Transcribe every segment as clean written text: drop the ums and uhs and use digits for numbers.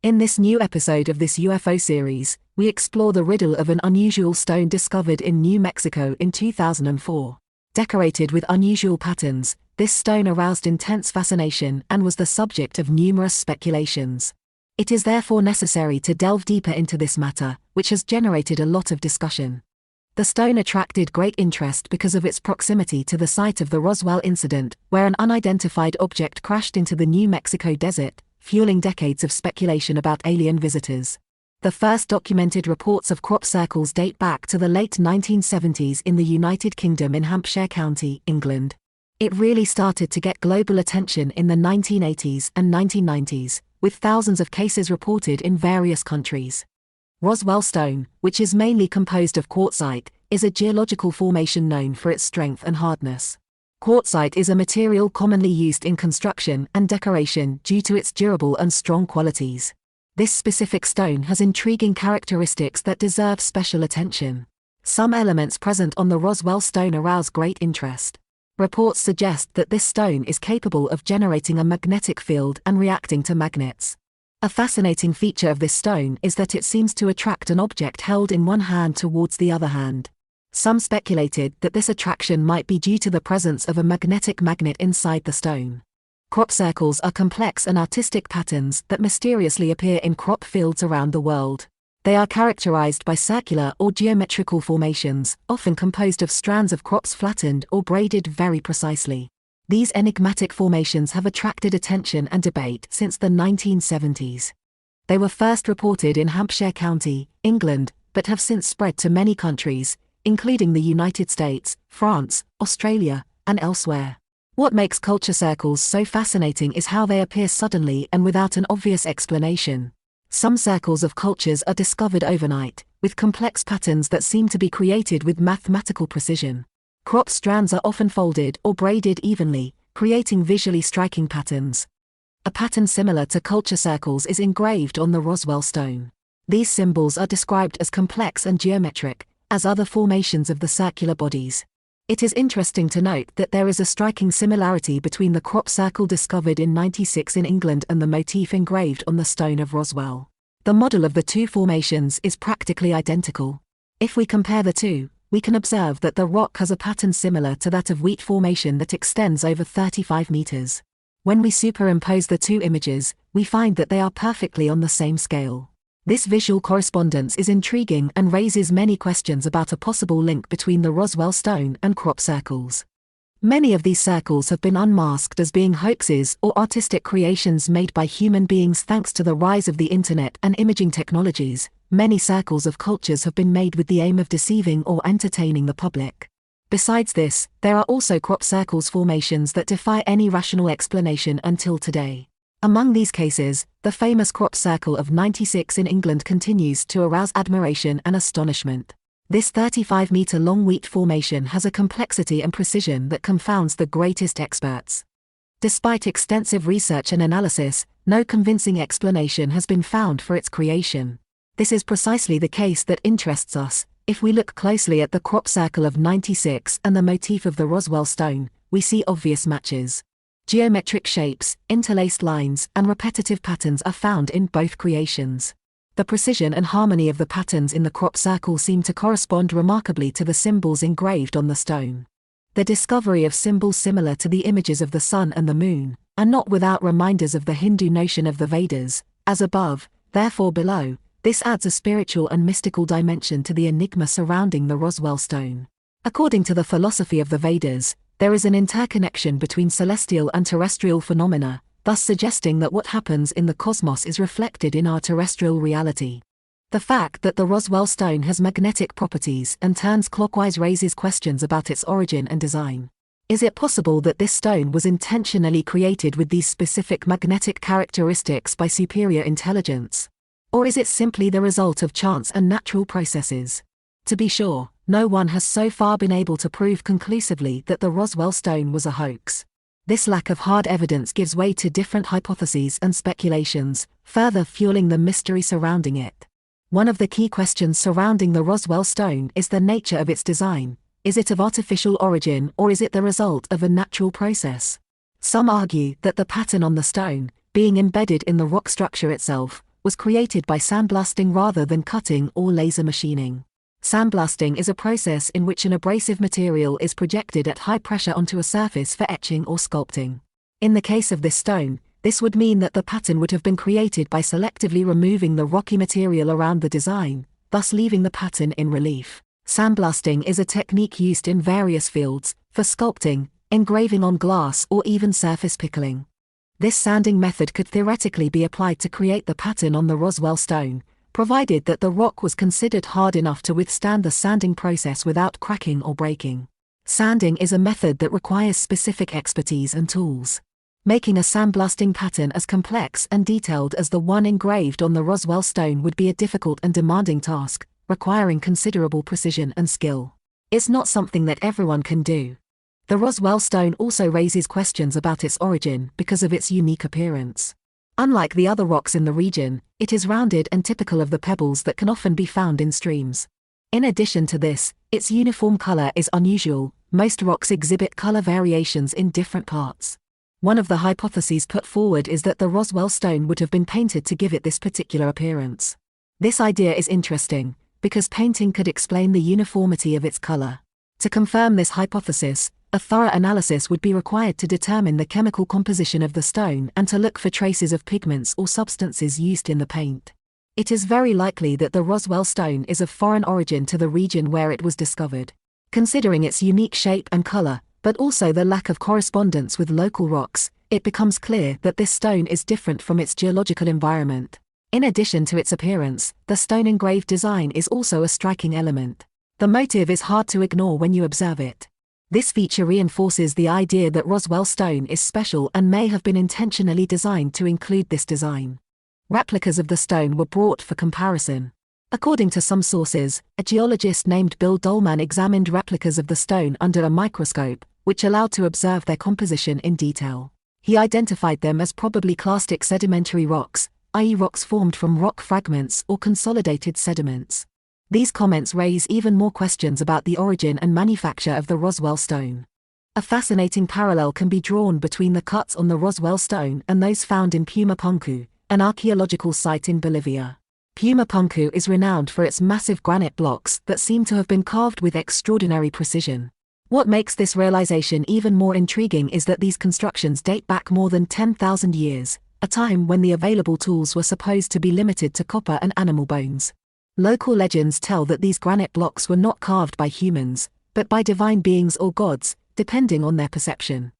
In this new episode of this UFO series, we explore the riddle of an unusual stone discovered in New Mexico in 2004. Decorated with unusual patterns, this stone aroused intense fascination and was the subject of numerous speculations. It is therefore necessary to delve deeper into this matter, which has generated a lot of discussion. The stone attracted great interest because of its proximity to the site of the Roswell incident, where an unidentified object crashed into the New Mexico desert, fueling decades of speculation about alien visitors. The first documented reports of crop circles date back to the late 1970s in the United Kingdom in Hampshire County, England. It really started to get global attention in the 1980s and 1990s, with thousands of cases reported in various countries. Roswell stone, which is mainly composed of quartzite, is a geological formation known for its strength and hardness. Quartzite is a material commonly used in construction and decoration due to its durable and strong qualities. This specific stone has intriguing characteristics that deserve special attention. Some elements present on the Roswell stone arouse great interest. Reports suggest that this stone is capable of generating a magnetic field and reacting to magnets. A fascinating feature of this stone is that it seems to attract an object held in one hand towards the other hand. Some speculated that this attraction might be due to the presence of a magnetic magnet inside the stone. Crop circles are complex and artistic patterns that mysteriously appear in crop fields around the world. They are characterized by circular or geometrical formations, often composed of strands of crops flattened or braided very precisely. These enigmatic formations have attracted attention and debate since the 1970s. They were first reported in Hampshire County, England, but have since spread to many countries, including the United States, France, Australia, and elsewhere. What makes culture circles so fascinating is how they appear suddenly and without an obvious explanation. Some circles of cultures are discovered overnight, with complex patterns that seem to be created with mathematical precision. Crop strands are often folded or braided evenly, creating visually striking patterns. A pattern similar to culture circles is engraved on the Roswell stone. These symbols are described as complex and geometric, as other formations of the circular bodies. It is interesting to note that there is a striking similarity between the crop circle discovered in '96 in England and the motif engraved on the stone of Roswell. The model of the two formations is practically identical. If we compare the two, we can observe that the rock has a pattern similar to that of wheat formation that extends over 35 meters. When we superimpose the two images, we find that they are perfectly on the same scale. This visual correspondence is intriguing and raises many questions about a possible link between the Roswell stone and crop circles. Many of these circles have been unmasked as being hoaxes or artistic creations made by human beings thanks to the rise of the internet and imaging technologies. Many circles of cultures have been made with the aim of deceiving or entertaining the public. Besides this, there are also crop circles formations that defy any rational explanation until today. Among these cases, the famous crop circle of '96 in England continues to arouse admiration and astonishment. This 35-meter-long wheat formation has a complexity and precision that confounds the greatest experts. Despite extensive research and analysis, no convincing explanation has been found for its creation. This is precisely the case that interests us. If we look closely at the crop circle of '96 and the motif of the Roswell stone, we see obvious matches. Geometric shapes, interlaced lines, and repetitive patterns are found in both creations. The precision and harmony of the patterns in the crop circle seem to correspond remarkably to the symbols engraved on the stone. The discovery of symbols similar to the images of the sun and the moon are not without reminders of the Hindu notion of the Vedas, as above, therefore below. This adds a spiritual and mystical dimension to the enigma surrounding the Roswell stone. According to the philosophy of the Vedas, there is an interconnection between celestial and terrestrial phenomena, thus suggesting that what happens in the cosmos is reflected in our terrestrial reality. The fact that the Roswell stone has magnetic properties and turns clockwise raises questions about its origin and design. Is it possible that this stone was intentionally created with these specific magnetic characteristics by superior intelligence? Or is it simply the result of chance and natural processes? To be sure, no one has so far been able to prove conclusively that the Roswell stone was a hoax. This lack of hard evidence gives way to different hypotheses and speculations, further fueling the mystery surrounding it. One of the key questions surrounding the Roswell stone is the nature of its design. Is it of artificial origin or is it the result of a natural process? Some argue that the pattern on the stone, being embedded in the rock structure itself, was created by sandblasting rather than cutting or laser machining. Sandblasting is a process in which an abrasive material is projected at high pressure onto a surface for etching or sculpting. In the case of this stone, this would mean that the pattern would have been created by selectively removing the rocky material around the design, thus leaving the pattern in relief. Sandblasting is a technique used in various fields, for sculpting, engraving on glass, or even surface pickling. This sanding method could theoretically be applied to create the pattern on the Roswell stone, provided that the rock was considered hard enough to withstand the sanding process without cracking or breaking. Sanding is a method that requires specific expertise and tools. Making a sandblasting pattern as complex and detailed as the one engraved on the Roswell stone would be a difficult and demanding task, requiring considerable precision and skill. It's not something that everyone can do. The Roswell stone also raises questions about its origin because of its unique appearance. Unlike the other rocks in the region, it is rounded and typical of the pebbles that can often be found in streams. In addition to this, its uniform color is unusual. Most rocks exhibit color variations in different parts. One of the hypotheses put forward is that the Roswell stone would have been painted to give it this particular appearance. This idea is interesting, because painting could explain the uniformity of its color. To confirm this hypothesis, a thorough analysis would be required to determine the chemical composition of the stone and to look for traces of pigments or substances used in the paint. It is very likely that the Roswell stone is of foreign origin to the region where it was discovered. Considering its unique shape and color, but also the lack of correspondence with local rocks, it becomes clear that this stone is different from its geological environment. In addition to its appearance, the stone engraved design is also a striking element. The motif is hard to ignore when you observe it. This feature reinforces the idea that Roswell stone is special and may have been intentionally designed to include this design. Replicas of the stone were brought for comparison. According to some sources, a geologist named Bill Dolman examined replicas of the stone under a microscope, which allowed to observe their composition in detail. He identified them as probably clastic sedimentary rocks, i.e. rocks formed from rock fragments or consolidated sediments. These comments raise even more questions about the origin and manufacture of the Roswell stone. A fascinating parallel can be drawn between the cuts on the Roswell stone and those found in Pumapunku, an archaeological site in Bolivia. Pumapunku is renowned for its massive granite blocks that seem to have been carved with extraordinary precision. What makes this realization even more intriguing is that these constructions date back more than 10,000 years, a time when the available tools were supposed to be limited to copper and animal bones. Local legends tell that these granite blocks were not carved by humans, but by divine beings or gods, depending on their perception.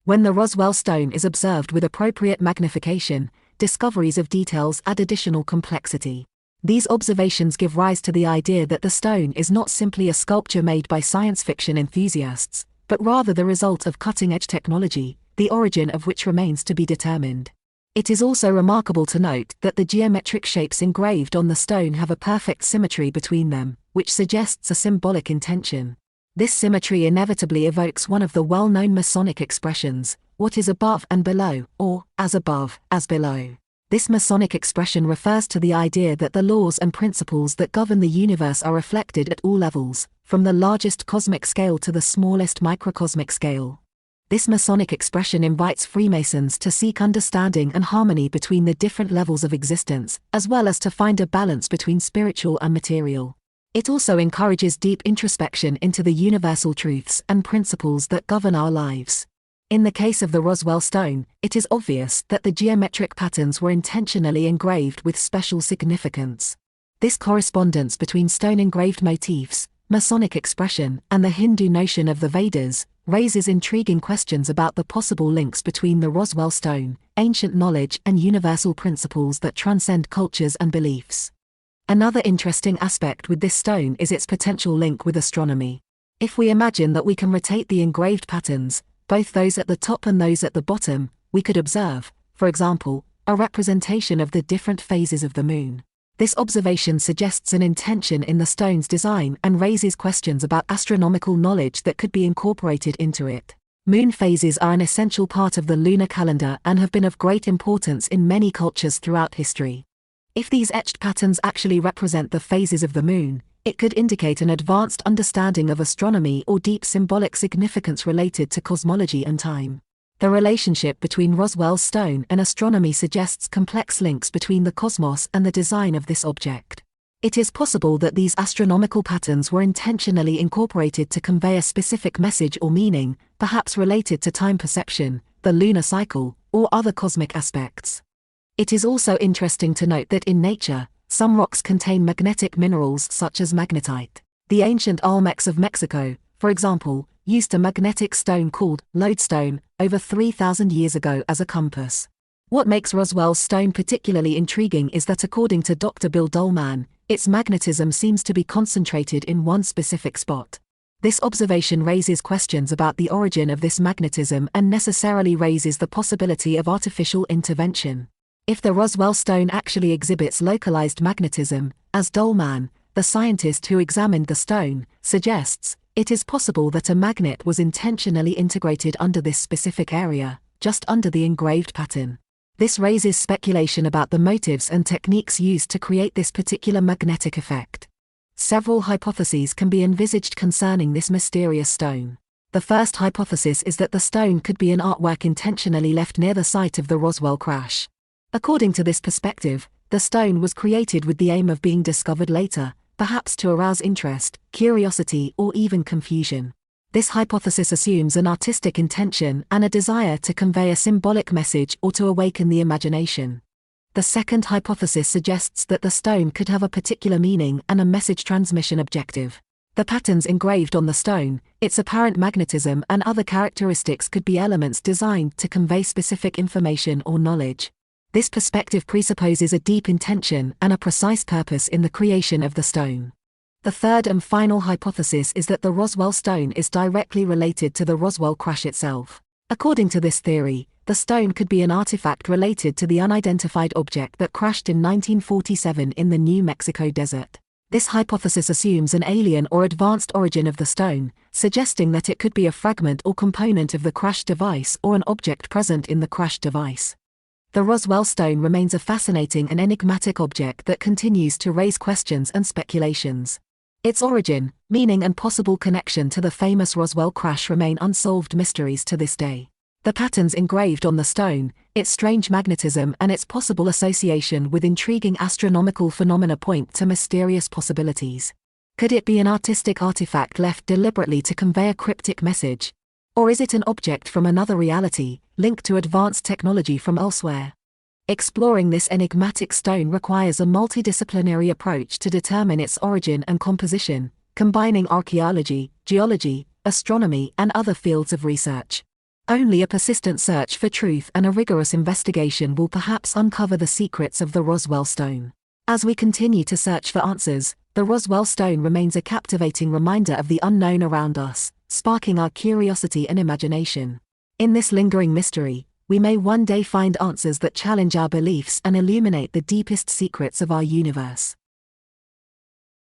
When the Roswell stone is observed with appropriate magnification, discoveries of details add additional complexity. These observations give rise to the idea that the stone is not simply a sculpture made by science fiction enthusiasts, but rather the result of cutting-edge technology, the origin of which remains to be determined. It is also remarkable to note that the geometric shapes engraved on the stone have a perfect symmetry between them, which suggests a symbolic intention. This symmetry inevitably evokes one of the well-known Masonic expressions, "What is above and below," or "as above, as below." This Masonic expression refers to the idea that the laws and principles that govern the universe are reflected at all levels, from the largest cosmic scale to the smallest microcosmic scale. This Masonic expression invites Freemasons to seek understanding and harmony between the different levels of existence, as well as to find a balance between spiritual and material. It also encourages deep introspection into the universal truths and principles that govern our lives. In the case of the Roswell stone, it is obvious that the geometric patterns were intentionally engraved with special significance. This correspondence between stone-engraved motifs, Masonic expression, and the Hindu notion of the Vedas raises intriguing questions about the possible links between the Roswell stone, ancient knowledge, and universal principles that transcend cultures and beliefs. Another interesting aspect with this stone is its potential link with astronomy. If we imagine that we can rotate the engraved patterns, both those at the top and those at the bottom, we could observe, for example, a representation of the different phases of the moon. This observation suggests an intention in the stone's design and raises questions about astronomical knowledge that could be incorporated into it. Moon phases are an essential part of the lunar calendar and have been of great importance in many cultures throughout history. If these etched patterns actually represent the phases of the moon, it could indicate an advanced understanding of astronomy or deep symbolic significance related to cosmology and time. The relationship between Roswell's stone and astronomy suggests complex links between the cosmos and the design of this object. It is possible that these astronomical patterns were intentionally incorporated to convey a specific message or meaning, perhaps related to time perception, the lunar cycle, or other cosmic aspects. It is also interesting to note that in nature, some rocks contain magnetic minerals such as magnetite. The ancient Olmecs of Mexico, for example, used a magnetic stone called lodestone over 3,000 years ago as a compass. What makes Roswell's stone particularly intriguing is that according to Dr. Bill Dolman, its magnetism seems to be concentrated in one specific spot. This observation raises questions about the origin of this magnetism and necessarily raises the possibility of artificial intervention. If the Roswell stone actually exhibits localized magnetism, as Dolman, the scientist who examined the stone, suggests, it is possible that a magnet was intentionally integrated under this specific area, just under the engraved pattern. This raises speculation about the motives and techniques used to create this particular magnetic effect. Several hypotheses can be envisaged concerning this mysterious stone. The first hypothesis is that the stone could be an artwork intentionally left near the site of the Roswell crash. According to this perspective, the stone was created with the aim of being discovered later, perhaps to arouse interest, curiosity, or even confusion. This hypothesis assumes an artistic intention and a desire to convey a symbolic message or to awaken the imagination. The second hypothesis suggests that the stone could have a particular meaning and a message transmission objective. The patterns engraved on the stone, its apparent magnetism, and other characteristics could be elements designed to convey specific information or knowledge. This perspective presupposes a deep intention and a precise purpose in the creation of the stone. The third and final hypothesis is that the Roswell stone is directly related to the Roswell crash itself. According to this theory, the stone could be an artifact related to the unidentified object that crashed in 1947 in the New Mexico desert. This hypothesis assumes an alien or advanced origin of the stone, suggesting that it could be a fragment or component of the crash device or an object present in the crash device. The Roswell stone remains a fascinating and enigmatic object that continues to raise questions and speculations. Its origin, meaning, and possible connection to the famous Roswell crash remain unsolved mysteries to this day. The patterns engraved on the stone, its strange magnetism, and its possible association with intriguing astronomical phenomena point to mysterious possibilities. Could it be an artistic artifact left deliberately to convey a cryptic message? Or is it an object from another reality, linked to advanced technology from elsewhere? Exploring this enigmatic stone requires a multidisciplinary approach to determine its origin and composition, combining archaeology, geology, astronomy, and other fields of research. Only a persistent search for truth and a rigorous investigation will perhaps uncover the secrets of the Roswell stone. As we continue to search for answers, the Roswell stone remains a captivating reminder of the unknown around us, sparking our curiosity and imagination. In this lingering mystery, we may one day find answers that challenge our beliefs and illuminate the deepest secrets of our universe.